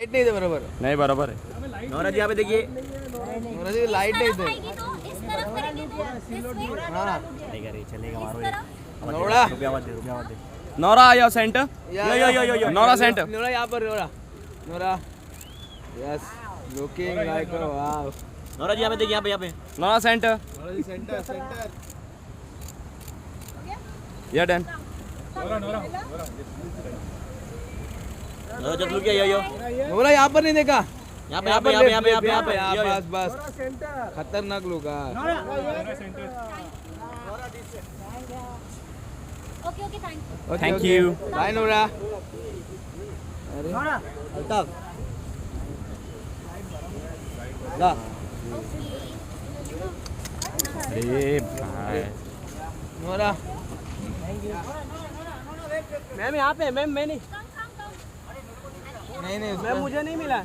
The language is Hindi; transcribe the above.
लाइट नहीं दे बराबर नहीं बराबर है। नौरा जी यहाँ पे देखिए। नोरा जी लाइट नहीं दे हाँ चलेगा मारो नोरा रुपया मत दे। नौरा आया center. Yo Nora center. Nora यहाँ पर Nora yes looking like wow Nora ji यहाँ पे देखिए, यहाँ पे Nora center. Nora ji center या डन। नौरा जब लुक गया यो नोरा यहाँ पर नहीं देखा यहाँ पे बस बस खतरनाक लोग okay okay thank you thank you. Bye Nora Altaf अरे भाई नोरा मैम यहाँ पे मैम मैं नहीं नहीं मैम मुझे नहीं मिला।